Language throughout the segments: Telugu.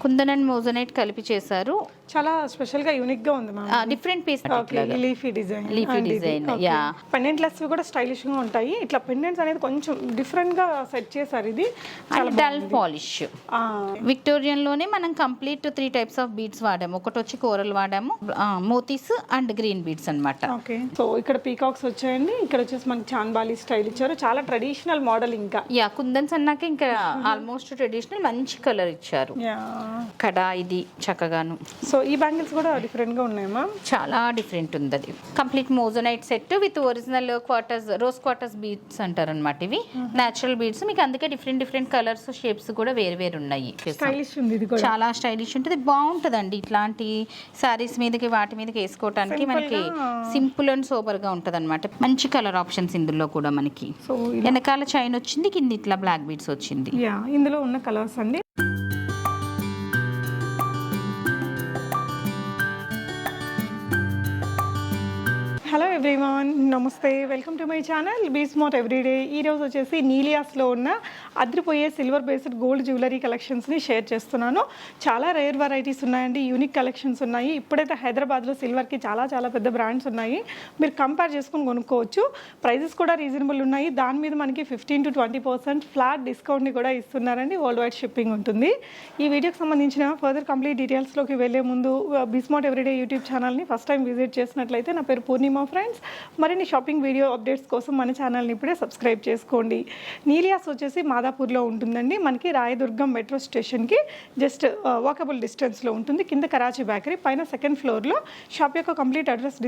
కుందన్ అండ్ మోజనైట్ కలిపి చేశారు. చాలా స్పెషల్ గా యూనిక్ గా ఉంది ma'am. Different piece, leafy design. Yeah. పెండెంట్లెస్ కూడా స్టైలిష్ గా ఉంటాయి. ఇట్లా పెండెంట్స్ అనేది కొంచెం డిఫరెంట్ గా సెట్ చేశారు. ఇది డల్ పాలిష్. విక్టోరియన్ లోనే మనం కంప్లీట్ 3 టైప్స్ ఆఫ్ బీడ్స్ వాడాము. ఒకటి వచ్చి కోరల్ వాడాము, మోతీస్ అండ్ గ్రీన్ బీడ్స్ అన్నమాట. ఓకే. సో ఇక్కడ పీకాక్స్ వచ్చాయండి. ఇక్కడ వచ్చేసి మనకి చాన్బాలి స్టైల్ ఇచ్చారు. చాలా ట్రెడిషనల్ మోడల్. ఇంకా యా, కుందన్స్ అన్నాక ఇంకా ఆల్మోస్ట్ ట్రెడిషనల్ మంచి కలర్ ఇచ్చారు. కడా ఇది చక్కగాను. సో ఈ బ్యాంగిల్స్ కూడా డిఫరెంట్ గా ఉన్నాయి మ్యామ్. చాలా డిఫరెంట్ ఉంది. అది complete moissanite set with original quarters, rose quarters beads అంటారు అనమాట. ఇవి నేచురల్ బీడ్స్. మీకు అందుకే డిఫరెంట్ కలర్స్, షేప్స్ కూడా వేరు ఉన్నాయి. స్టైలిష్ ఉంది. ఇది కూడా చాలా స్టైలిష్ ఉంటుంది, బాగుంటుందండి. ఇట్లాంటి సారీస్ మీదకి వాటి మీదకి వేసుకోవడానికి మనకి సింపుల్ అండ్ సూపర్ గా ఉంటది అనమాట. మంచి కలర్ ఆప్షన్స్ ఇందులో కూడా మనకి. వెనకాల చైన్ వచ్చింది, కింద ఇట్లా బ్లాక్ బీడ్స్ వచ్చింది. ఇందులో ఉన్న కలర్స్ అండి. హలో ఎవ్రీవన్, నమస్తే, welcome to my channel be smart everyday. ఈరోజు వచ్చేసి నీలియాస్లో ఉన్న అద్రిపోయే సిల్వర్ బేస్డ్ గోల్డ్ జ్యువెలరీ కలెక్షన్స్ని షేర్ చేస్తున్నాను. చాలా రేర్ వెరైటీస్ ఉన్నాయండి, యూనిక్ కలెక్షన్స్ ఉన్నాయి. ఇప్పుడైతే హైదరాబాద్లో సిల్వర్కి చాలా పెద్ద బ్రాండ్స్ ఉన్నాయి. మీరు కంపేర్ చేసుకుని కొనుక్కోవచ్చు. ప్రైజెస్ కూడా రీజనబుల్ ఉన్నాయి. దాని మీద మనకి 15 to 20% ఫ్లాట్ డిస్కౌంట్ని కూడా ఇస్తున్నారండి. వరల్డ్ వైడ్ షిప్పింగ్ ఉంటుంది. ఈ వీడియోకి సంబంధించిన ఫర్దర్ కంప్లీట్ డీటెయిల్స్లోకి వెళ్ళే ముందు బీ స్మార్ట్ ఎవ్రీడే యూట్యూబ్ ఛానల్ని ఫస్ట్ టైం విజిట్ చేసినట్లయితే, నా పేరు పూర్ణిమ ఫ్రెండ్స్. మరిన్ని షాపింగ్ వీడియో అప్డేట్స్ కోసం మన ఛానల్ని ఇప్పుడే సబ్స్క్రైబ్ చేసుకోండి. నీలియాస్ వచ్చేసి మాదాపూర్లో ఉంటుందండి. మనకి రాయదుర్గం మెట్రో స్టేషన్కి జస్ట్ వాకబుల్ డిస్టెన్స్లో ఉంటుంది. కింద కరాచీ బేకరీ, పైన సెకండ్ ఫ్లోర్లో. షాప్ యొక్క కంప్లీట్ అడ్రస్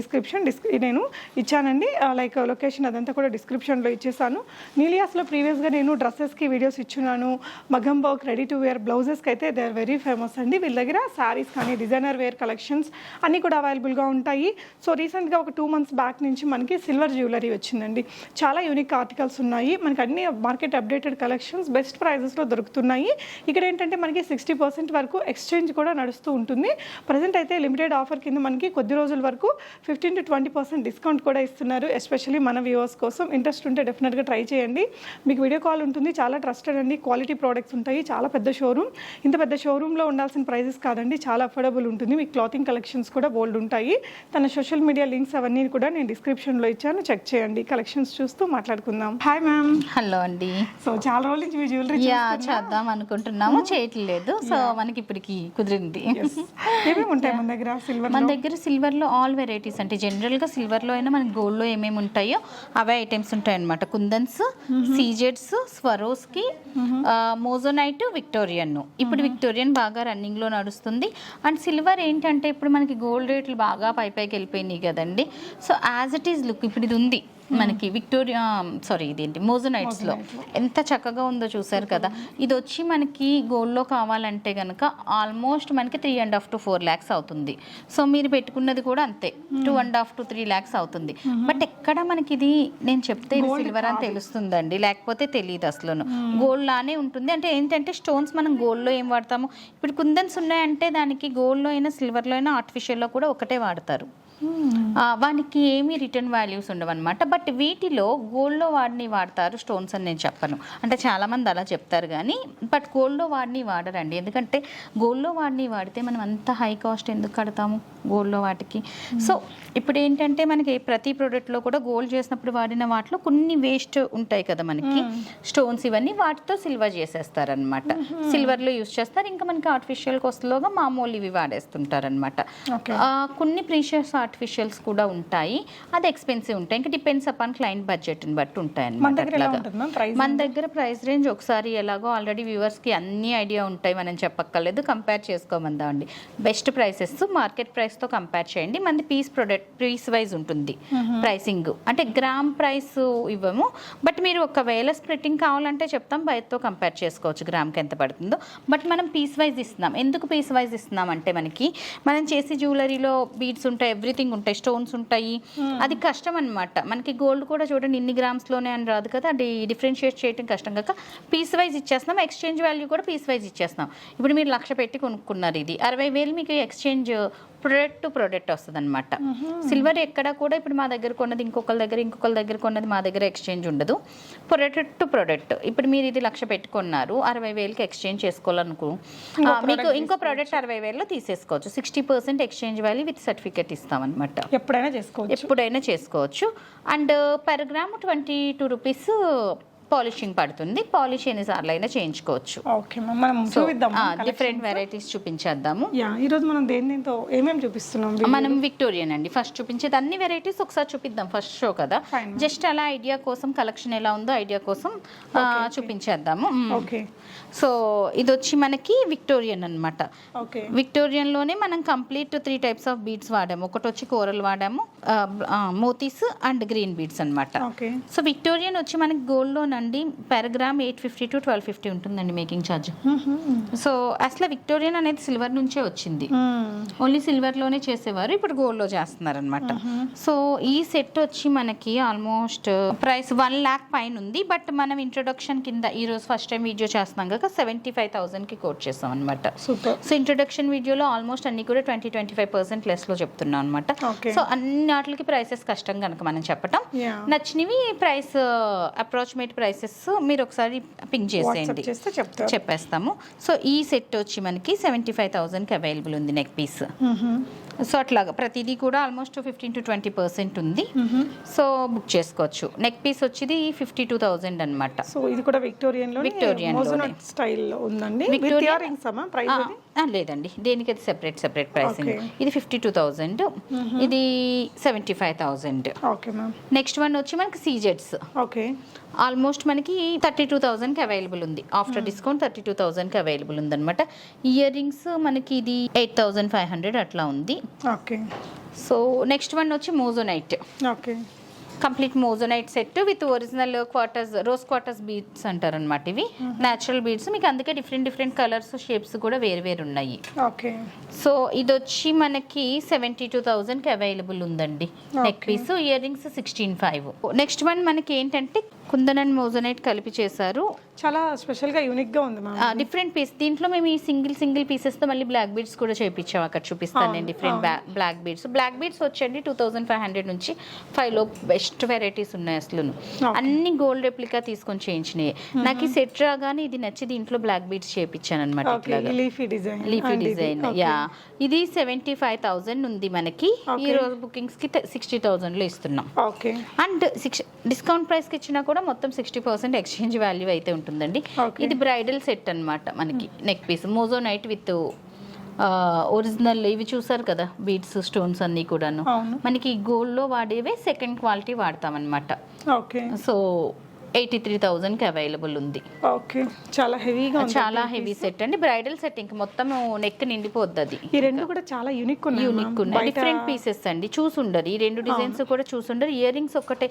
నేను ఇచ్చానండి. లైక్ లొకేషన్ అదంతా కూడా డిస్క్రిప్షన్లో ఇచ్చేసాను. నీలియాస్లో ప్రీవియస్గా నేను డ్రెస్సెస్కి వీడియోస్ ఇచ్చున్నాను. మగం వర్క్, రెడీ టు వేర్ బ్లౌజెస్కి అయితే దే ఆర్ వెరీ ఫేమస్ అండి. వీళ్ళ దగ్గర శారీస్ కానీ డిజైనర్ వేర్ కలెక్షన్స్ అన్నీ కూడా అవైలబుల్గా ఉంటాయి. సో రీసెంట్గా ఒక 2 months బ్యాక్ నుంచి మనకి సిల్వర్ జ్యువెలరీ వచ్చిందండి. చాలా యూనిక్ ఆర్టికల్స్ ఉన్నాయి. మనకి అన్ని మార్కెట్ అప్డేటెడ్ కలెక్షన్స్ బెస్ట్ ప్రైజెస్లో దొరుకుతున్నాయి. ఇక్కడ ఏంటంటే మనకి 60% వరకు ఎక్స్చేంజ్ కూడా నడుస్తూ ఉంటుంది. ప్రజెంట్ అయితే లిమిటెడ్ ఆఫర్ కింద మనకి కొద్ది రోజుల వరకు 15 to 20% డిస్కౌంట్ కూడా ఇస్తున్నారు. ఎస్పెషల్లీ మన వ్యూవర్స్ కోసం. ఇంట్రెస్ట్ ఉంటే డెఫినెట్గా ట్రై చేయండి. మీకు వీడియో కాల్ ఉంటుంది. చాలా ట్రస్టెడ్ అండి, క్వాలిటీ ప్రోడక్ట్స్ ఉంటాయి. చాలా పెద్ద షోరూమ్. ఇంత పెద్ద షోరూంలో ఉండాల్సిన ప్రైజెస్ కాదండి, చాలా అఫోర్డబుల్ ఉంటుంది. మీకు క్లాతింగ్ కలెక్షన్స్ కూడా బోల్డ్ ఉంటాయి. తన సోషల్ మీడియా లింక్స్ అవన్నీ కూడా నేను డిస్క్రిప్షన్లో ఇచ్చాను, చెక్ చేయండి. కలెక్షన్స్ చూస్తూ మాట్లాడుకుందాం. Hi ma'am. హలో అండి. సో చాలా రోజుల నుంచి మీ జ్యువెలరీ చేద్దాం అనుకుంటున్నాము, చేయట్లేదు. సో మనకి ఇప్పటికి కుదిరింది. ఏమేమి ఉంటాయి మన దగ్గర సిల్వర్? మన దగ్గర సిల్వర్లో ఆల్ వెరైటీస్, అంటే జనరల్గా సిల్వర్లో అయినా మనకి గోల్డ్లో ఏమేమి ఉంటాయో అవే ఐటమ్స్ ఉంటాయి అనమాట. కుందన్స్, సీజెడ్స్, స్వరోస్కి, మోజోనైట్, విక్టోరియన్. ఇప్పుడు విక్టోరియన్ బాగా రన్నింగ్లో నడుస్తుంది. అండ్ సిల్వర్ ఏంటంటే ఇప్పుడు మనకి గోల్డ్ రేట్లు బాగా పైకి వెళ్ళిపోయినాయి కదండి. So as it is look ఇప్పుడు ఇది ఉంది మనకి ఇదేంటి మోజోనైట్స్లో ఎంత చక్కగా ఉందో చూసారు కదా. ఇది వచ్చి మనకి గోల్డ్లో కావాలంటే కనుక ఆల్మోస్ట్ మనకి 3.5 to 4 lakhs అవుతుంది. సో మీరు పెట్టుకున్నది కూడా అంతే, 2.5 to 3 lakhs అవుతుంది. బట్ ఎక్కడ మనకి ఇది నేను చెప్తే సిల్వర్ అని తెలుస్తుందండి, లేకపోతే తెలియదు అసలు. గోల్డ్ లానే ఉంటుంది. అంటే ఏంటంటే స్టోన్స్ మనం గోల్డ్లో ఏం వాడతాము, ఇప్పుడు కుందన్స్ ఉన్నాయంటే దానికి గోల్డ్లో అయినా సిల్వర్లో అయినా ఆర్టిఫిషియల్లో కూడా ఒకటే వాడతారు. వానికి ఏమీ రిటర్న్ వాల్యూస్ ఉండవన్నమాట. బట్ వీటిలో గోల్డ్లో వాడతారు స్టోన్స్ అని నేను చెప్పను. అంటే చాలామంది అలా చెప్తారు కానీ బట్ గోల్డ్లో వాడరండి. ఎందుకంటే గోల్డ్లో వాడితే మనం అంత హై కాస్ట్ ఎందుకు కడతాము గోల్డ్లో వాటికి. సో ఇప్పుడు ఏంటంటే మనకి ప్రతి ప్రోడక్ట్లో కూడా గోల్డ్ చేసినప్పుడు వాడిన వాటిలో కొన్ని వేస్ట్ ఉంటాయి కదా మనకి, స్టోన్స్ ఇవన్నీ, వాటితో సిల్వర్ చేసేస్తారనమాట. సిల్వర్లో యూస్ చేస్తారు. ఇంకా మనకి ఆర్టిఫిషియల్ కాస్ట్లోగా మామూలు ఇవి వాడేస్తుంటారనమాట. కొన్ని ప్రీషియస్ ఆర్టిఫిషియల్స్ కూడా ఉంటాయి, అది ఎక్స్పెన్సివ్ ఉంటాయి. ఇంకా డిపెండ్స్ అపాన్ క్లయింట్ బడ్జెట్ని బట్టి ఉంటాయి అనమాట. మన దగ్గర ప్రైస్ రేంజ్ ఒకసారి ఎలాగో ఆల్రెడీ వ్యూవర్స్కి అన్ని ఐడియా ఉంటాయి, మనం చెప్పక్కర్లేదు. కంపేర్ చేసుకోమందామండి. బెస్ట్ ప్రైసెస్ మార్కెట్ ప్రైస్తో కంపేర్ చేయండి. మనది పీస్ వైజ్ ఉంటుంది ప్రైసింగ్. అంటే గ్రామ్ ప్రైస్ ఇవ్వము, బట్ మీరు ఒకవేళ స్ప్లిట్టింగ్ కావాలంటే చెప్తాం, బయటతో కంపేర్ చేసుకోవచ్చు గ్రామ్కి ఎంత పడుతుందో. బట్ మనం పీస్ వైజ్ ఇస్తున్నాం. ఎందుకు పీస్ వైజ్ ఇస్తున్నాం అంటే మనకి మనం చేసే జ్యువెలరీలో బీడ్స్ ఉంటాయి, ఎవ్రీథింగ్ ఉంటాయి, స్టోన్స్ ఉంటాయి. అది కష్టం అనమాట. మనకి గోల్డ్ కూడా చూడండి ఇన్ని గ్రామ్స్లోనే అని రాదు కదా, అది డిఫరెన్షియేట్ చేయడం కష్టం కాక పీస్ వైజ్ ఇచ్చేస్తున్నాం. ఎక్స్చేంజ్ వాల్యూ కూడా పీస్ వైజ్ ఇచ్చేస్తున్నాం. ఇప్పుడు మీరు 1,00,000 పెట్టి కొనుక్కున్నారు, ఇది 60,000 మీకు ఎక్స్చేంజ్ ప్రొడక్ట్ టు ప్రొడక్ట్ వస్తుంది అనమాట. సిల్వర్ ఎక్కడ కూడా ఇప్పుడు మా దగ్గర కొన్నది ఇంకొకరి దగ్గర కొన్నది మా దగ్గర ఎక్స్చేంజ్ ఉండదు. Product to product. ఇప్పుడు మీరు ఇది 1,00,000 పెట్టుకున్నారు, 60,000కి ఎక్స్చేంజ్ చేసుకోవాలనుకో మీకు ఇంకో ప్రోడక్ట్ 60,000లో తీసేసుకోవచ్చు. 60% ఎక్స్చేంజ్ వాల్యూ విత్ సర్టిఫికేట్ ఇస్తామన్నమాట. ఎప్పుడైనా చేసుకోవచ్చు. And per gram 22 rupees polishing పడుతుంది. పాలిష్ ఎన్నిసార్లు అయినా చేయించుకోవచ్చు. ఓకే మ్యామ్, మనం చూపిద్దాం. డిఫరెంట్ వెరైటీస్ చూపించేద్దాము. ఈ రోజు మనం దేనితో ఏమేమి చూపిస్తున్నాం? మనం విక్టోరియన్ అండి ఫస్ట్ చూపించేది. అన్ని వెరైటీస్ ఒకసారి చూపిద్దాం, ఫస్ట్ షో కదా, జస్ట్ అలా ఐడియా కోసం, కలెక్షన్ ఎలా ఉందో ఐడియా కోసం చూపించేద్దాము. ఓకే. సో ఇది వచ్చి మనకి విక్టోరియన్ అనమాట. విక్టోరియన్ లోనే మనం కంప్లీట్ 3 టైప్స్ ఆఫ్ బీడ్స్ వాడాము. ఒకటి వచ్చి కోరల్ వాడాము, మోతీస్ అండ్ గ్రీన్ బీడ్స్ అనమాట. సో విక్టోరియన్ వచ్చి మనకి గోల్డ్ లో అండి పర్ గ్రామ్ 850 to 1250 ఉంటుందండి మేకింగ్ ఛార్జ్. సో అసలు విక్టోరియన్ అనేది సిల్వర్ నుంచే వచ్చింది. ఓన్లీ సిల్వర్ లోనే చేసేవారు, ఇప్పుడు గోల్డ్ లో చేస్తున్నారు అనమాట. సో ఈ సెట్ వచ్చి మనకి ఆల్మోస్ట్ ప్రైస్ 1 lakh పైన ఉంది. బట్ మనం ఇంట్రొడక్షన్ కింద ఈ రోజు ఫస్ట్ టైం వీడియో చేస్తున్నాం కనుక 75,000 కి కోట్ చేస్తాం అనమాట. సో ఇంట్రొడక్షన్ వీడియోలో ఆల్మోస్ట్ అన్ని కూడా 20-25% లెస్ లో చెప్తున్నాం అనమాట. సో అన్ని వాటికి ప్రైసెస్ కష్టం కనుక మనం చెప్పటం. నచ్చినవి ప్రైస్ అప్రాక్సిమేట్ ప్రైసెస్ మీరు ఒకసారి పింక్ చేసేయండి, చెప్పేస్తాము. సో ఈ సెట్ వచ్చి మనకి 75,000కి అవైలబుల్ ఉంది నెక్ పీస్. సో అట్లాగా ప్రతిదీ కూడా ఆల్మోస్ట్ 15-20% ఉంది. సో బుక్ చేసుకోవచ్చు. నెక్ పీస్ వచ్చి 52,000 అనమాట. సో ఇది కూడా విక్టోరియన్ స్టైల్ ఉందండి. లేదండి, దేనికి అది సెపరేట్ ప్రైసింగ్. ఇది 52,000, ఇది 75,000. నెక్స్ట్ వన్ వచ్చి మనకి సీజెడ్స్. ఆల్మోస్ట్ మనకి 32,000కి అవైలబుల్ ఉంది. ఆఫ్టర్ డిస్కౌంట్ 32,000కి అవైలబుల్ ఉంది అనమాట. ఇయర్ రింగ్స్ మనకి ఇది 8,500 అట్లా ఉంది. సో నెక్స్ట్ వన్ వచ్చి మోజోనైట్. Complete మోజోనైట్ set with original quarters, rose quarters beads అంటారు అనమాట. ఇవి న్యాచురల్ బీడ్స్, మీకు అందుకే డిఫరెంట్ కలర్స్, షేప్స్ కూడా వేరు ఉన్నాయి. సో ఇది వచ్చి మనకి 72,000కి అవైలబుల్ ఉందండి neck piece. Ear rings 16,500. Next one మనకి ఏంటంటే కుందన్ అండ్ మోజోనైట్ కలిపి చేశారు. చాలా స్పెషల్ గా యూనిక్ గా ఉంది. Different piece. దీంట్లో మేము ఈ సింగిల్ పీసెస్ తో మళ్ళీ బ్లాక్ బీడ్స్ కూడా చేయించాం. అక్కడ చూపిస్తాను నేను డిఫరెంట్ బ్లాక్ బీడ్స్ వచ్చండి 2,500 నుంచి 5 లో బెస్ట్ వెరైటీస్ ఉన్నాయి. అసలు అన్ని గోల్డ్ రెప్లికా తీసుకొని చేయించినాయి. నాకు ఈ సెట్ రాగానే ఇది నచ్చి దీంట్లో బ్లాక్ బీడ్స్ చేయించాను అనమాట. Leafy design. యా, ఇది 75,000 ఉంది మనకి. ఈ రోజు బుకింగ్స్ కి 60,000 లో ఇస్తున్నాం. అండ్ డిస్కౌంట్ ప్రైస్ కి ఇచ్చినా కూడా మొత్తం 60% ఎక్స్చేంజ్ వాల్యూ అయితే ఉంటుందండి. ఇది బ్రైడల్ సెట్ అన్నమాట మనకి. Neck piece moissanite with original ఇవి చూసారు కదా బీడ్స్, స్టోన్స్ అన్ని కూడాను మనకి గోల్డ్ లో వాడేవే సెకండ్ క్వాలిటీ వాడతాం అన్నమాట. సో 83,000కి అవైలబుల్ ఉంది. చాలా హెవీ సెట్ అండి. బ్రైడల్ సెట్ ఇంక మొత్తం నెక్ నిండిపోద్ది. అది ఈ రెండు కూడా చాలా యూనిక్ ఉన్నాయి. డిఫరెంట్ పీసెస్ అండి. చూసుండరు ఈ రెండు డిజైన్స్ కూడా చూసుండరు. ఇయర్ రింగ్స్ ఒకటే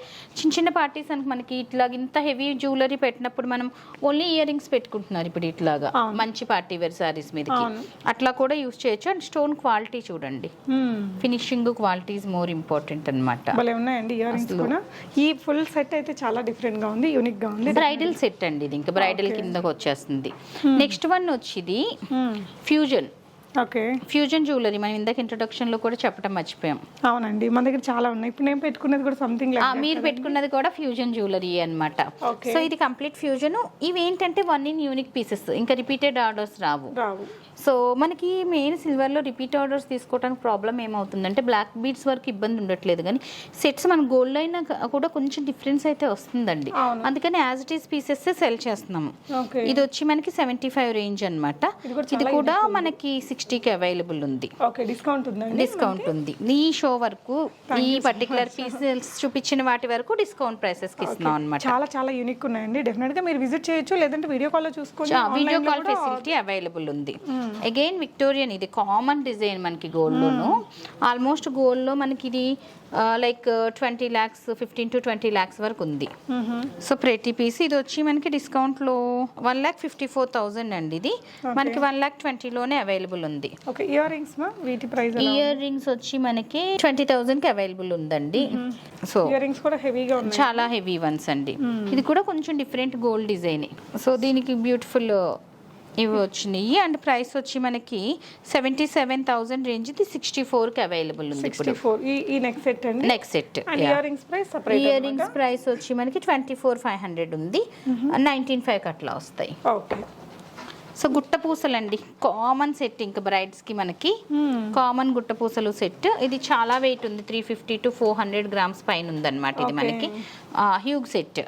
చిన్న పార్టీస్ అని మనకి ఇట్లా ఇంత హెవీ జ్యువెలరీ పెట్టినప్పుడు మనం ఓన్లీ ఇయర్ రింగ్స్ పెట్టుకుంటున్నారు ఇప్పుడు ఇట్లాగా మంచి పార్టీ వేర్ సారీస్ మీదకి అట్లా కూడా యూస్ చేయొచ్చు. అండ్ స్టోన్ క్వాలిటీ చూడండి, finishing quality is more important అనమాట. ఈ ఫుల్ సెట్ అయితే చాలా డిఫరెంట్ గా ఉంది, యూనిక్ గా ఉంది. బ్రైడల్ సెట్ అండి ఇది, ఇంకా బ్రైడల్ కిందకి వచ్చేస్తుంది. నెక్స్ట్ వన్ వచ్చి ఫ్యూజన్. ఫ్యూజన్ జ్యువెలరీ మనం ఇందాక ఇంట్రొడక్షన్ లో కూడా చెప్పడం మర్చిపోయాం. అవునండి, మన దగ్గర చాలా ఉన్నాయి. ఇప్పుడు నేను పెట్టుకున్నది కూడా సంథింగ్ లైక్ మీరు పెట్టుకున్నది కూడా ఫ్యూజన్ జ్యువెలరీ అన్నమాట. సో ఇది కంప్లీట్ ఫ్యూజన్. ఇవి ఏంటంటే 1 in యూనిక్ పీసెస్, ఇంకా రిపీటెడ్ ఆర్డర్స్ రావు. సో మనకి మెయిన్ సిల్వర్ లో రిపీట్ ఆర్డర్స్ తీసుకోవడానికి ప్రాబ్లం ఏమవుతుందంటే బ్లాక్ బీడ్స్ వరకు ఇబ్బంది ఉండట్లేదు, కానీ సెట్స్ మన గోల్డ్ అయినా కూడా కొంచెం డిఫరెన్స్ అయితే వస్తుందండి. అందుకని as it is pieces cell చేస్తున్నాము. ఇది వచ్చి మనకి 75 రేంజ్ అనమాట. ఇది కూడా మనకి 60కి అవైలబుల్ ఉంది. డిస్కౌంట్ ఉంది. ఈ షో వరకు ఈ పర్టికులర్ పీసెస్ చూపించిన వాటి వరకు డిస్కౌంట్ ప్రైసెస్ కి ఇస్తున్నాం అనమాట. చాలా యూనిక్ ఉన్నాయండి. డెఫినెట్ గా మీరు విజిట్ చేయొచ్చు, లేదంటే వీడియో కాల్ లో చూసుకోండి. వీడియో కాల్ ఫెసిలిటీ అవైలబుల్ ఉంది. అగైన్ విక్టోరియన్, ఇది కామన్ డిజైన్ మనకి గోల్డ్ లోను. ఆల్మోస్ట్ గోల్డ్ లో మనకి ఇది లైక్ 20 lakhs 15 to 20 lakhs వరకు ఉంది. సో ప్రతి పీస్ ఇది వచ్చి మనకి డిస్కౌంట్ లో 1,54,000 అండి. ఇది మనకి 1,20,000 లోనే అవైలబుల్ ఉంది. ఇయర్ రింగ్స్ వచ్చి మనకి 20,000 కి అవైలబుల్ ఉందండి. సో చాలా హెవీ వన్స్ అండి. ఇది కూడా కొంచెం డిఫరెంట్ గోల్డ్ డిజైన్. సో దీనికి బ్యూటిఫుల్ ఇవి వచ్చినాయి అండ్ ప్రైస్ వచ్చి మనకి 77,000 రేంజ్, ఇది 64కి అవైలబుల్ ఉంది ఇప్పుడు. 64 ఈ నెక్ సెట్ అండి. Neck set. And ear rings price separate. Ear rings price వచ్చి మనకి 24,500 ఉంది, 19,500 అట్లా వస్తాయి. ఓకే. సో గుట్ట పూసలండి, కామన్ సెట్ ఇంకా బ్రైడ్స్కి మనకి కామన్ గుట్ట పూసలు సెట్. ఇది చాలా వెయిట్ ఉంది, 350 to 400 grams పైన ఉందన్నమాట. ఇది మనకి హ్యూగ్ సెట్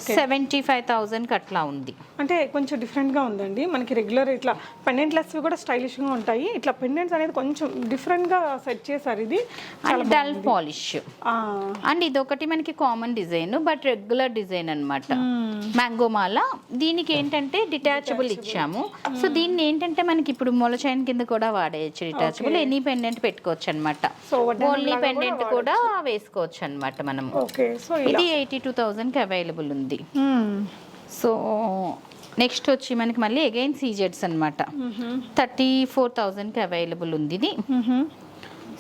75,000కి అట్లా ఉంది. అంటే కొంచెం డిఫరెంట్గా ఉందండి. మనకి రెగ్యులర్ ఇట్లా పెండెంట్లెస్ కూడా స్టైలిష్గా ఉంటాయి, ఇట్లా పెండెంట్స్ అనేది కొంచెం డిఫరెంట్గా సెట్ చేశారు. ఇది డల్ పాలిష్ అండ్ ఇది ఒకటి మనకి common design but regular design అన్నమాట. మ్యాంగో మాల, దీనికి ఏంటంటే డిటాచబుల్ ఇచ్చాము. సో దీన్ని ఏంటంటే మనకి ఇప్పుడు మొల చైన్ కింద కూడా వాడేయచ్చు. డిటాచబుల్ ఎనీ పెండెంట్ పెట్టుకోవచ్చు అనమాట, ఓన్లీ పెండెంట్ కూడా వేసుకోవచ్చు అనమాట మనం. ఇది 82,000కి అవైలబుల్ ఉంది. సో నెక్స్ట్ వచ్చి మనకి మళ్ళీ అగైన్ సీజెడ్స్ అనమాట, 34,000కి అవైలబుల్ ఉంది ఇది.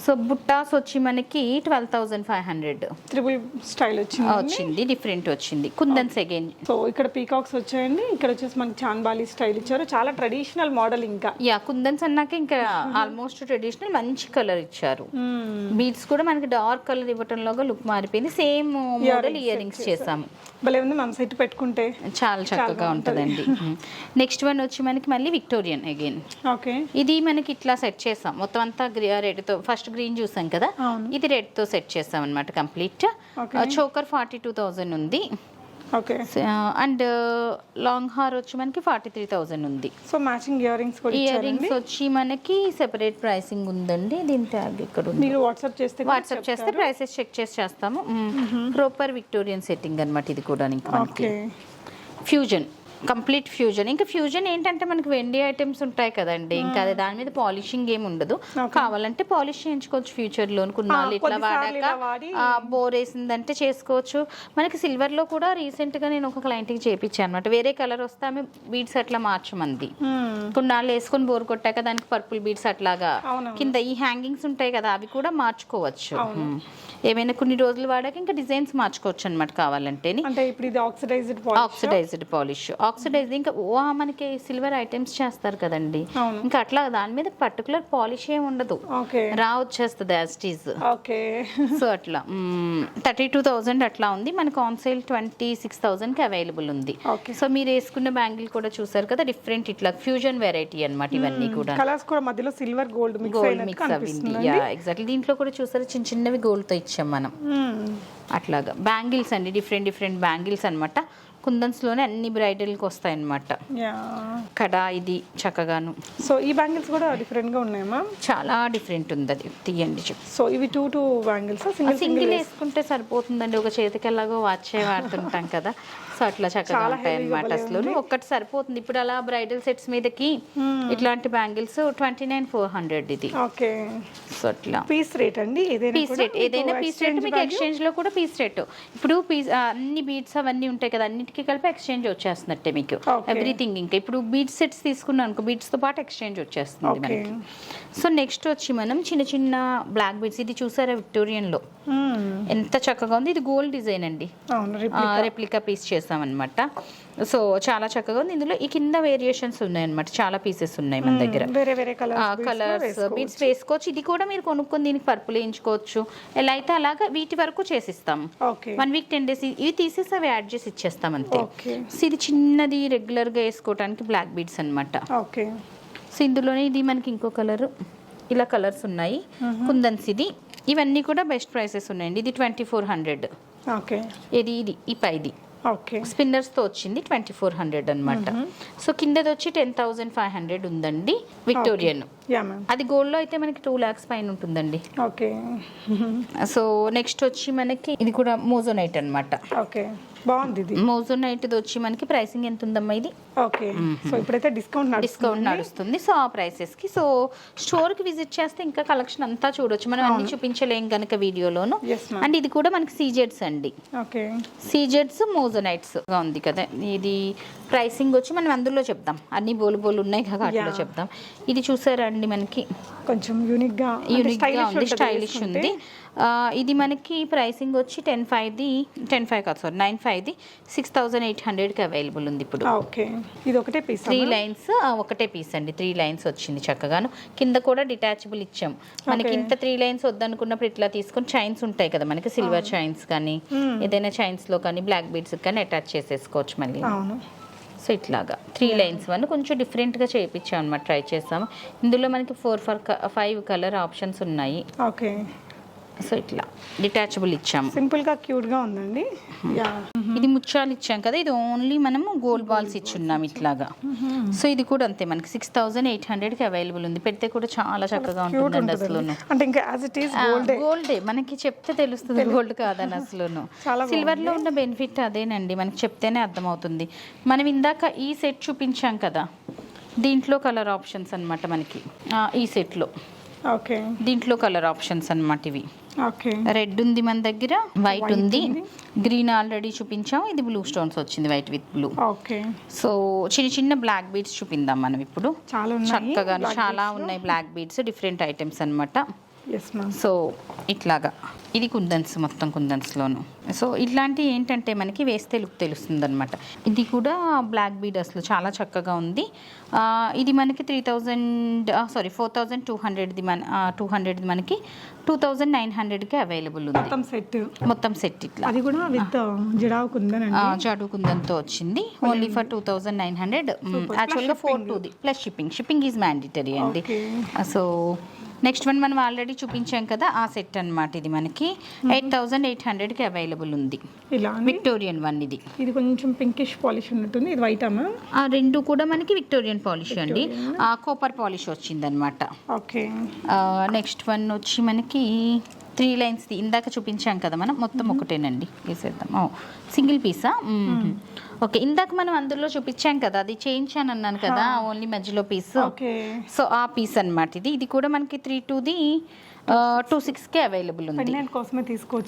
సో బుట్టాస్ వచ్చి మనకి 12,500 ట్రిపుల్ స్టైల్ వచ్చింది, డిఫరెంట్ వచ్చింది. కుందన్స్ అగైన్. సో ఇక్కడ పీకాక్స్ వచ్చాయండి, ఇక్కడ వచ్చేసి మనకి చాన్బాలి స్టైల్ ఇచ్చారు, చాలా ట్రెడిషనల్ మోడల్. ఇంకా కుందన్స్ అన్నాక ఇంకా ఆల్మోస్ట్ ట్రెడిషనల్ మంచి కలర్ ఇచ్చారు. బీడ్స్ కూడా మనకి డార్క్ కలర్ ఇవ్వటంలో లుక్ మారిపోయింది. సేమ్ మోడల్ ఇయర్ రింగ్స్ చేసాము. భలే ఉంది మ్యామ్, సెట్ పెట్టుకుంటే చాలా చక్కగా ఉంటుందండి. నెక్స్ట్ వన్ వచ్చి మనకి మళ్ళీ విక్టోరియన్ అగైన్. ఓకే. ఇది మనకి ఇట్లా సెట్ చేసాం మొత్తం అంతా రెడ్ తో. ఫస్ట్ గ్రీన్ చూసాం కదా, ఇది రెడ్ తో సెట్ చేసాం అనమాట కంప్లీట్. చోకర్ 42,000 ఉంది. ఓకే. అండ్ లాంగ్ హార్ వచ్చి మనకి 43,000 ఉంది. సో మ్యాచింగ్ ఇయర్ రింగ్స్ కూడా ఇయర్ రింగ్స్ వచ్చి మనకి సెపరేట్ ప్రైసింగ్ ఉందండి. దీని ట్యాగ్ ఇక్కడ ఉంది, మీరు వాట్సాప్ చేస్తే ప్రైసెస్ చెక్ చేసి చేస్తాము. ప్రాపర్ విక్టోరియన్ సెట్టింగ్ అన్నమాట. ఇది కూడా మనకి ఫ్యూజన్, కంప్లీట్ ఫ్యూజన్. ఇంకా ఫ్యూజన్ ఏంటంటే మనకి వెండి ఐటమ్స్ ఉంటాయి కదండి, ఇంకా అదే దాని మీద పాలిషింగ్ ఏమి ఉండదు. కావాలంటే పాలిష్ చేయించుకోవచ్చు ఫ్యూచర్ లో. కొన్నాళ్ళు ఇట్లా వాడాక బోర్ వేసిందంటే చేసుకోవచ్చు. మనకి సిల్వర్ లో కూడా రీసెంట్ గా నేను ఒక క్లయింట్ కి చేయించాను అనమాట. వేరే కలర్ వస్తే ఆమె బీడ్స్ అట్లా మార్చమంది. కొన్నాళ్ళు వేసుకొని బోర్ కొట్టాక దానికి పర్పుల్ బీడ్స్ అట్లాగా కింద ఈ హ్యాంగింగ్స్ ఉంటాయి కదా, అవి కూడా మార్చుకోవచ్చు. ఏమైనా కొన్ని రోజులు వాడాక ఇంకా డిజైన్స్ మార్చుకోవచ్చు అనమాట కావాలంటే. ఇప్పుడు ఇది ఆక్సిడైజ్డ్ పాలిష్. ఆక్సిడైజ్ ఇంకా మనకి సిల్వర్ ఐటమ్స్ చేస్తారు కదండి, ఇంకా అట్లా దాని మీద పర్టికులర్ పాలిష్ ఏమి ఉండదు, రా వచ్చేస్తుంది యాజ్ ఇట్ ఈజ్. సో అట్లా 32,000 అట్లా ఉంది. మనకు ఆన్ సేల్ 26,000కి అవైలబుల్ ఉంది. సో మీరు వేసుకున్న బ్యాంగిల్ కూడా చూసారు కదా, డిఫరెంట్ ఇట్లా ఫ్యూజన్ వెరైటీ అన్నమాట. ఇవన్నీ కూడా కలర్స్ కూడా మధ్యలో సిల్వర్ గోల్డ్ మిక్స్ అవ్వింది. ఎగ్జాక్ట్లీ. దీంట్లో కూడా చూసారు చిన్న చిన్నవి గోల్డ్ తో ఇచ్చాం మనం. అట్లాగా బ్యాంగిల్స్ అండి, డిఫరెంట్ బ్యాంగిల్స్ అన్నమాట. కుందన్స్లోనే అన్ని బ్రైడల్కి వస్తాయి అన్నమాట. కడా ఇది చక్కగాను. సో ఈ బ్యాంగిల్స్ కూడా డిఫరెంట్గా ఉన్నాయమ్మా, చాలా డిఫరెంట్ ఉంది. అది తీయండి చెప్పు. సో ఇవి 2 బ్యాంగిల్స్ సింగిల్ వేసుకుంటే సరిపోతుందండి, ఒక చేతికి ఎలాగో వాచే వాడుతుంటాం కదా. సో అట్లా చక్కగా ఉంటాయి అన్నమాట. అసలు ఒక్కటి సరిపోతుంది. ఇప్పుడు అలా బ్రైడల్ సెట్స్ మీదకి ఇట్లాంటి బ్యాంగిల్స్ 29,400 ఇది. ఓకే. సో అట్లా పీస్ రేట్ అండి, ఏదైనా పీస్ రేట్. మీకు ఎక్స్చేంజ్ లో కూడా పీస్ రేట్. ఇప్పుడు అన్ని బీడ్స్ అవన్నీ ఉంటాయి కదా, అన్నిటికీ కలిపి ఎక్స్చేంజ్ వచ్చేస్తున్నట్టే మీకు ఎవ్రీథింగ్. ఇంకా ఇప్పుడు బీడ్స్ సెట్స్ తీసుకున్నాం అనుకో, బీడ్స్ తో పాటు ఎక్స్చేంజ్ వచ్చేస్తుంది మనకి. సో నెక్స్ట్ వచ్చి మనం చిన్న బ్లాక్ బీడ్స్. ఇది చూసారా విక్టోరియన్ లో ఎంత చక్కగా ఉంది. ఇది గోల్డ్ డిజైన్ అండి, రెప్లికా పీస్ చేసామన్నమాట. సో చాలా చక్కగా ఉంది. ఇందులో ఈ కింద వేరియేషన్స్ ఉన్నాయన్నమాట, చాలా పీసెస్ ఉన్నాయి మన దగ్గర. వేరే కలర్స్ బీడ్స్ వేసుకోవచ్చు. ఇది కూడా మీరు కొనుక్కొని దీనికి పర్పుల్ వేయించుకోవచ్చు. ఎలా అయితే అలాగా వీటి వరకు చేసిస్తాం. 1 week 10 days ఇవి తీసేసి అవి యాడ్ చేసి ఇచ్చేస్తాం అంతే. సో ఇది చిన్నది రెగ్యులర్ గా వేసుకోవడానికి బ్లాక్ బీడ్స్ అన్నమాట. సో ఇందులోనే ఇది మనకి ఇంకో కలర్, ఇలా కలర్స్ ఉన్నాయి. కుందన్స్ ఇది. ఇవన్నీ కూడా బెస్ట్ ప్రైసెస్ ఉన్నాయండి. ఇది 2400. ఇది ఈ పైది స్పిన్నర్స్ తో వచ్చింది 2400 అన్నమాట. సో కిందది వచ్చి 10,500 ఉందండి విక్టోరియన్. అది గోల్డ్ లో అయితే మనకి 2 lakhs పైన ఉంటుందండి. సో నెక్స్ట్ వచ్చి మనకి ఇది కూడా మోజోనైట్ అన్నమాట. బాగుంది. మోజోనైట్ వచ్చి మనకి ప్రైసింగ్ ఎంత ఉందమ్మా ఇది? సో ఇప్పుడైతే డిస్కౌంట్ నడుస్తుంది. సో ఆ ప్రైసెస్ కి సో స్టోర్ కి విజిట్ చేస్తే ఇంకా కలెక్షన్ అంతా చూడొచ్చు. మనం అన్ని చూపించలేం కనుక వీడియోలోను. అండ్ ఇది కూడా మనకి సీజెడ్స్ అండి, సీజెడ్స్ మోజోనైట్స్ గా ఉంది కదా. ఇది ప్రైసింగ్ వచ్చి మనం అందులో చెప్దాం, అన్ని బోలు ఉన్నాయి కదా అట్లా చెప్దాం. ఇది చూసారా అండి, మనకి కొంచెం యూనిక్ గా ఉంది, స్టైలిష్ ఉంది. ఇది మనకి ప్రైసింగ్ వచ్చి 10.5 కాదు సారీ 9.5ది 6,800కి అవైలబుల్ ఉంది ఇప్పుడు. ఓకే, ఇది ఒకటే పీస్ 3 లైన్స్ ఒకటే పీస్ అండి. 3 లైన్స్ వచ్చింది చక్కగాను. కింద కూడా డిటాచబుల్ ఇచ్చాం. మనకి ఇంత 3 లైన్స్ వద్దనుకున్నప్పుడు ఇట్లా తీసుకొని చైన్స్ ఉంటాయి కదా మనకి, సిల్వర్ చైన్స్ కానీ ఏదైనా చైన్స్ లో కానీ బ్లాక్ బీడ్స్ కానీ అటాచ్ చేసేసుకోవచ్చు మళ్ళీ. సో ఇట్లాగా 3 లైన్స్ వన్ కొంచెం డిఫరెంట్గా చేయించాం అనమాట, ట్రై చేసాము. ఇందులో మనకి 5 కలర్ ఆప్షన్స్ ఉన్నాయి. ఓకే, సో ఇట్లా డిటాచబుల్ ఇచ్చాము. సింపుల్ గా క్యూట్ గా ఉందండి. ఇది ముత్యాలు ఇచ్చాం కదా, ఇది ఓన్లీ మనము గోల్డ్ బాల్స్ ఇచ్చున్నాం ఇట్లాగా. సో ఇది కూడా అంతే మనకి 6,800కి అవైలబుల్ ఉంది. పెడితే కూడా చాలా చక్కగా ఉంటుందండి అసలును. అంటే ఇంకా యాజ్ ఇట్ ఈస్ గోల్డే మనకి చెప్తే తెలుస్తుంది గోల్డ్ కాదని అసలును. సిల్వర్ లో ఉన్న బెనిఫిట్ అదేనండి, మనకి చెప్తేనే అర్థమవుతుంది. మనం ఇందాక ఈ సెట్ చూపించాం కదా, దీంట్లో కలర్ ఆప్షన్స్ అన్నమాట మనకి ఈ సెట్ లో. ఓకే, దీంట్లో కలర్ ఆప్షన్స్ అన్నమాట ఇవి. ఓకే, రెడ్ ఉంది మన దగ్గర, వైట్ ఉంది, గ్రీన్ ఆల్రెడీ చూపించాం, ఇది బ్లూ స్టోన్స్ వచ్చింది white with blue. Okay, so చిన్న చిన్న బ్లాక్ బీడ్స్ చూపిందాం మనం ఇప్పుడు. చాలా చక్కగా చాలా ఉన్నాయి బ్లాక్ బీడ్స్, డిఫరెంట్ ఐటమ్స్ అన్నమాట. Yes ma'am. సో ఇట్లాగా ఇది కుందన్స్, మొత్తం కుందన్స్లోను. సో ఇట్లాంటివి ఏంటంటే మనకి వేస్తే లుక్ తెలుస్తుంది అనమాట. ఇది కూడా బ్లాక్ బీడ్ అసలు చాలా చక్కగా ఉంది. ఇది మనకి 4,200ది 200ది మనకి 2,900కి అవైలబుల్ ఉంది మొత్తం సెట్. ఇట్లా అది కూడా విత్ జడావు కుందన్, జాడు కుందన్తో వచ్చింది. Only for 2,900. యాక్చువల్గా 4,200 ప్లస్ షిప్పింగ్ ఈజ్ మ్యాండేటరీ అండి. సో నెక్స్ట్ వన్ మనం ఆల్రెడీ చూపించాం కదా, ఆ సెట్ అన్నమాట. ఇది మనకి 8,800కి అవైలబుల్ ఉంది. ఇలా విక్టోరియన్ వన్. ఇది కొంచెం పింకిష్ పాలిష్ ఉన్నట్టుంది. ఇది వైట్ అమ్మా? ఆ రెండు కూడా మనకి విక్టోరియన్ పాలిష్ అండి, కాపర్ పాలిష్ వచ్చింది అనమాట. ఓకే, నెక్స్ట్ వన్ వచ్చి మనకి 3 లైన్స్ది ఇందాక చూపించాం కదా మనం, మొత్తం ఒకటేనండి. వేసేద్దాం. Single Pisa? ఓకే, ఇందాక మనం అందులో చూపించాం కదా, అది చేయించాను అన్నాను కదా, ఓన్లీ మధ్యలో పీస్. సో ఆ పీస్ అన్నమాట ఇది. ఇది కూడా మనకి 3,2ది 2,600కి అవైలబుల్ ఉంది.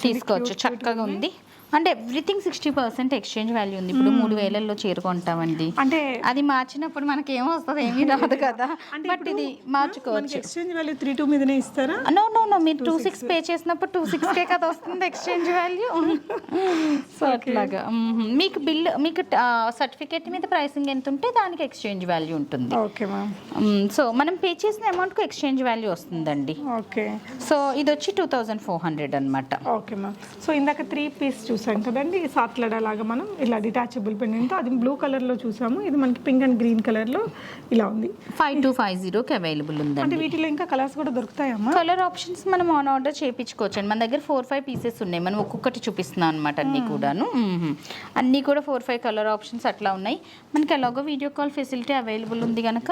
తీసుకోవచ్చు, చక్కగా ఉంది. అంటే ఎవ్రీథింగ్ 60% ఎక్స్చేంజ్ వాల్యూ ఉంది. ఇప్పుడు 3,000లో చేరుకుంటామండి. అంటే అది మార్చినప్పుడు మనకి ఏమొస్తుంది, ఏమీ రాదు కదా. బట్ ఇది మార్చుకోవచ్చు. ఎక్స్చేంజ్ వాల్యూ 3,2 మీదనే ఇస్తారా? నో, మీరు 2,600 పే చేసినప్పుడు 2,600 కదా వస్తుంది ఎక్స్చేంజ్ వాల్యూ. సో అట్లాగా మీకు బిల్, మీకు సర్టిఫికేట్ మీద ప్రైసింగ్ ఎంత ఉంటే దానికి ఎక్స్చేంజ్ వాల్యూ ఉంటుంది. Okay ma'am. సో మనం పే చేసిన అమౌంట్కి ఎక్స్చేంజ్ వాల్యూ వస్తుందండి. ఓకే, సో ఇది వచ్చి 2,400 అనమాట. Okay ma'am. సో ఇందాక 3 పీస్ చూసాం కదండి, సాత్లడా లాగా మనం ఇలా డిటాచబుల్ పెండెంట్, అది బ్లూ కలర్లో చూసాము. ఇది మనకి పింక్ అండ్ గ్రీన్ కలర్లో ఇలా ఉంది. 5,250కి అవైలబుల్ ఉందండి. అంటే వీటిలో ఇంకా కలర్స్ కూడా దొరుకుతాయమ్మా? కలర్ ఆప్షన్స్ మనం ఆన్ ఆర్డర్ చేయించుకోవచ్చు అండి. మన దగ్గర 4-5 పీసెస్ ఉన్నాయి. మనం ఒక్కొక్కటి చూపిస్తున్నాం అనమాట అన్నీ కూడాను. అన్నీ కూడా 4-5 కలర్ ఆప్షన్స్ అట్లా ఉన్నాయి. మనకి ఎలాగో వీడియో కాల్ ఫెసిలిటీ అవైలబుల్ ఉంది కనుక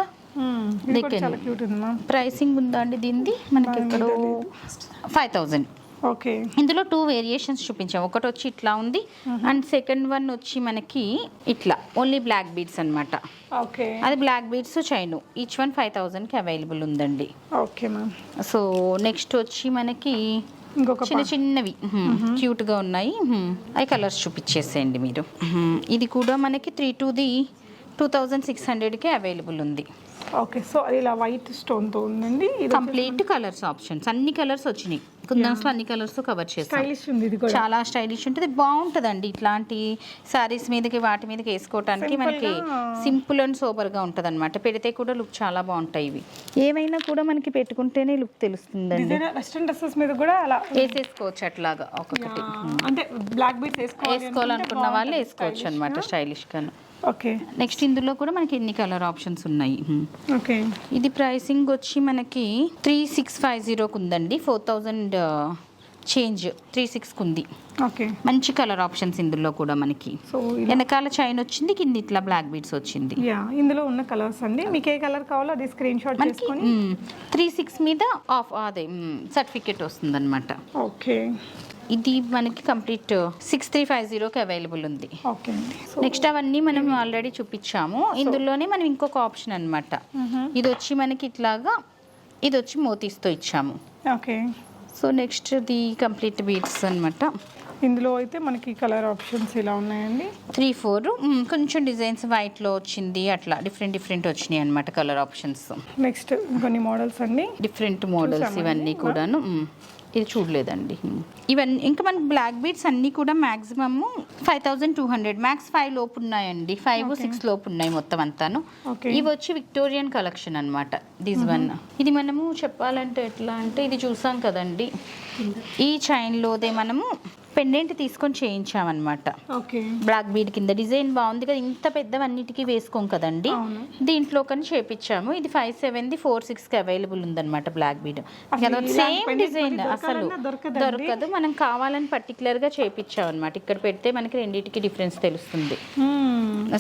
ప్రైసింగ్ ఉందా అండి దీనిది మనకి ఎక్కడో 5,000. ఓకే, ఇందులో 2 వేరియేషన్స్ చూపించాం. ఒకటి వచ్చి ఇట్లా ఉంది అండ్ సెకండ్ వన్ వచ్చి మనకి ఇట్లా ఓన్లీ బ్లాక్ బీడ్స్ అనమాట. ఓకే, అది black beads chain, each one 5,000కి అవైలబుల్ ఉందండి. Okay ma'am. సో నెక్స్ట్ వచ్చి మనకి చిన్న చిన్నవి క్యూట్గా ఉన్నాయి. అవి కలర్స్ చూపించేసేయండి మీరు. ఇది కూడా మనకి 3,2ది 2,600కి అవైలబుల్ ఉంది. ఓకే, సో అది ఇలా వైట్ స్టోన్తో ఉందండి. కంప్లీట్ కలర్స్ ఆప్షన్స్, అన్ని కలర్స్ వచ్చినాయి. కుందన్స్లో అన్ని కలర్స్ కవర్ చేస్తాం. చాలా స్టైలిష్ ఉంటుంది, బాగుంటుందండి. ఇట్లాంటి శారీస్ మీదకి వాటి మీదకి వేసుకోవడానికి మనకి సింపుల్ అండ్ సోబర్గా ఉంటుంది అనమాట. పెడితే కూడా లుక్ చాలా బాగుంటాయి. ఇవి ఏమైనా కూడా మనకి పెట్టుకుంటేనే లుక్ తెలుస్తుందండి. వెస్ట్రన్ డ్రెస్సెస్ మీద కూడా అలా వేసేసుకోవచ్చు అట్లాగా. ఒకటి అంటే బ్లాక్ బీడ్స్ వేసుకోవాలనుకున్న వాళ్ళు వేసుకోవచ్చు అనమాట స్టైలిష్గా. ఓకే, నెక్స్ట్ ఇందులో కూడా మనకి ఎన్ని కలర్ ఆప్షన్స్ ఉన్నాయి. ఓకే, ఇది ప్రైసింగ్ వచ్చి మనకి 3,650కు ఉందండి. 4,000 చేంజ్ 3,600కు ఉంది. ఓకే, మంచి కలర్ ఆప్షన్స్ ఇందులో కూడా మనకి. వెనకాల చైన్ వచ్చింది, కింద ఇట్లా బ్లాక్ బీడ్స్ వచ్చింది. ఇందులో ఉన్న కలర్స్ అండి, మీకు ఏ కలర్ కావాలో అది స్క్రీన్ షాట్ చేసుకొని 3,600 మీద ఆఫ్ అదే సర్టిఫికేట్ వస్తుంది అనమాట. ఓకే, ఇది మనకి కంప్లీట్ 6,350కి అవైలబుల్ ఉంది. ఓకే, నెక్స్ట్ అవన్నీ మనం ఆల్రెడీ చూపించాము. ఇందులోనే మనం ఇంకొక ఆప్షన్ అనమాట. ఇది వచ్చి మనకి ఇట్లాగా, ఇది వచ్చి మోతీస్తో ఇచ్చాము. Okay, so next the complete beads అనమాట. ఇందులో అయితే మనకి కలర్ ఆప్షన్స్ ఇలా ఉన్నాయండి. 3-4 కొంచెం డిజైన్స్ వైట్లో వచ్చింది, అట్లా డిఫరెంట్ వచ్చినాయి అనమాట కలర్ ఆప్షన్స్. నెక్స్ట్ ఇంకొన్ని మోడల్స్ అండి, డిఫరెంట్ మోడల్స్ ఇవన్నీ కూడాను. ఇది చూడలేదండి. ఇవన్నీ ఇంకా మనకి బ్లాక్ బీడ్స్ అన్నీ కూడా మ్యాక్సిమమ్ 5200, మ్యాక్స్ 5 లోపు ఉన్నాయండి. 5-6 లోపు ఉన్నాయి మొత్తం అంతాను. ఇవి వచ్చి విక్టోరియన్ కలెక్షన్ అనమాట. దిస్ వన్ ఇది మనము చెప్పాలంటే ఎట్లా అంటే, ఇది చూసాం కదండి, ఈ చైన్లోదే మనము పెండెంట్ తీసుకొని చేయించామన్నమాట. బ్లాక్ బీడ్ కింద డిజైన్ బాగుంది కదా, ఇంత పెద్దవన్నిటికీ వేసుకోం కదండి, దీంట్లో కానీ చేపించాము. ఇది 5/7 4/6 అవైలబుల్ ఉందన్నమాట బ్లాక్ బీడ్. సేమ్ డిజైన్ అసలు దొరకదు, మనం కావాలని పర్టికులర్ గా చేపించాం అనమాట. ఇక్కడ పెడితే మనకి రెండింటికి డిఫరెన్స్ తెలుస్తుంది.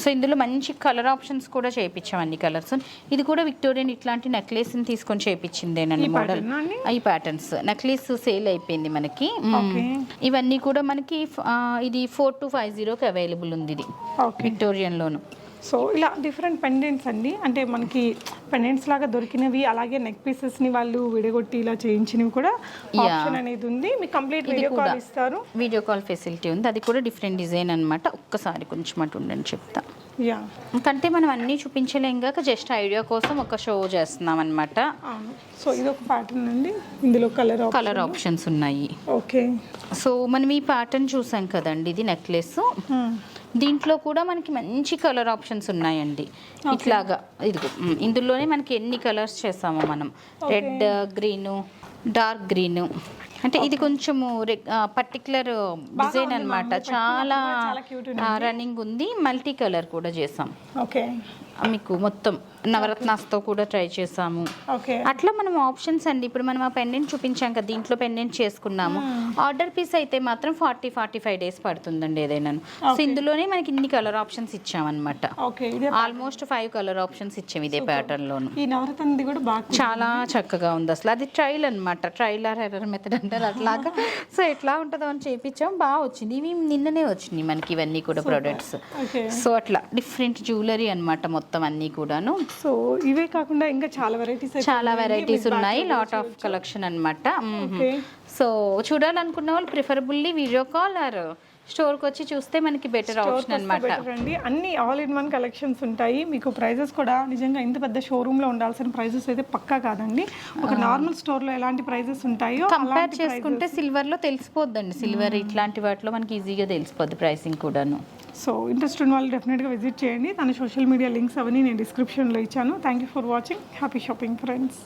సో ఇందులో మంచి కలర్ ఆప్షన్స్ కూడా చేయించాం, అన్ని కలర్స్. ఇది కూడా విక్టోరియన్ ఇట్లాంటి నెక్లెస్ తీసుకొని చేయించిందేనండి మోడల్. ఈ ప్యాటర్న్స్ నెక్లెస్ సేల్ అయిపోయింది మనకి. ఇవన్నీ కూడా మనకి ఇది 4250కి అవైలబుల్ ఉంది, ఇది విక్టోరియన్ లోను. సో ఇలా డిఫరెంట్ పెండెంట్స్ అండి, అంటే మనకి పెండెంట్స్ లాగా దొరికినవి, అలాగే నెక్ పీసెస్ ని వాళ్ళు విడగొట్టి ఇలా చేయించినవి కూడా ఆప్షన్ అనేది ఉంది. మీకు కంప్లీట్ వీడియో కాల్ ఇస్తారు, వీడియో కాల్ ఫెసిలిటీ ఉంది. అది కూడా డిఫరెంట్ డిజైన్ అనమాట. ఒక్కసారి కొంచెం అటు ఉండండి చెప్తా. ఎందుకంటే మనం అన్నీ చూపించలేం కాక జస్ట్ ఐడియా కోసం ఒక షో చేస్తున్నాం అనమాట. సో ఇది ఒక ప్యాటర్న్ అండి, ఇందులో కలర్ ఆప్షన్స్ ఉన్నాయి. ఓకే, సో మనం ఈ ప్యాటర్న్ చూసాం కదండి, ఇది నెక్లెస్. దీంట్లో కూడా మనకి మంచి కలర్ ఆప్షన్స్ ఉన్నాయండి. ఇట్లాగా ఇదిగో ఇందులోనే మనకి ఎన్ని కలర్స్ చేసామో మనం, రెడ్, గ్రీను, డార్క్ గ్రీను, అంటే ఇది కొంచెము పర్టికులర్ డిజైన్ అనమాట. చాలా రన్నింగ్ ఉంది. మల్టీ కలర్ కూడా చేసాం. ఓకే, మీకు మొత్తం నవరత్నాస్తో కూడా ట్రై చేసాము. అట్లా మనం ఆప్షన్స్ అండి. ఇప్పుడు మనం ఆ పెండెంట్ చూపించాం కదా, దీంట్లో పెండెంట్ చేసుకున్నాము. ఆర్డర్ పీస్ అయితే మాత్రం 40-45 డేస్ పడుతుందండి ఏదైనా. సో ఇందులోనే మనకి ఇన్ని కలర్ ఆప్షన్స్ ఇచ్చామన్నమాట. ఆల్మోస్ట్ 5 కలర్ ఆప్షన్స్ ఇచ్చాము ఇదే ప్యాటర్న్ లోను. చాలా చక్కగా ఉంది అసలు. అది ట్రైల్ అనమాట, ట్రైల్ ఆర్ ఎర్రర్ మెథడ్ అంటారు అట్లాగా. సో ఎట్లా ఉంటుందో అని చేయించాం, బాగా వచ్చింది. ఇవి నిన్ననే వచ్చినాయి మనకి ఇవన్నీ కూడా ప్రొడక్ట్స్. సో అట్లా డిఫరెంట్ జ్యువెలరీ అనమాట మొత్తం అన్నీ కూడాను. సో ఇవే కాకుండా ఇంకా చాలా వెరైటీస్ ఉన్నాయి, లాట్ ఆఫ్ కలెక్షన్ అన్నమాట. సో చూడాలనుకున్న వాళ్ళు ప్రిఫరబుల్లీ వీడియో కాల్ ఆర్ స్టోర్కి వచ్చి చూస్తే మనకి బెటర్ ఆప్షన్ అనమాట. అన్ని ఆల్ ఇన్ వన్ కలెక్షన్స్ ఉంటాయి. మీకు ప్రైజెస్ కూడా నిజంగా ఇంత పెద్ద షోరూంలో ఉండాల్సిన ప్రైజెస్ అయితే పక్కా కాదండి. ఒక నార్మల్ స్టోర్లో ఎలాంటి ప్రైజెస్ ఉంటాయో కంపేర్ చేసుకుంటే సిల్వర్లో తెలిసిపోద్దండి. సిల్వర్ ఇట్లాంటి వాటిలో మనకి ఈజీగా తెలిసిపోద్ది ప్రైసింగ్ కూడాను. సో ఇంట్రెస్ట్ ఉన్న వాళ్ళు డెఫినెట్గా విజిట్ చేయండి. తన సోషల్ మీడియా లింక్స్ అవన్నీ నేను డిస్క్రిప్షన్లో ఇచ్చాను. Thank you for watching. Happy shopping friends.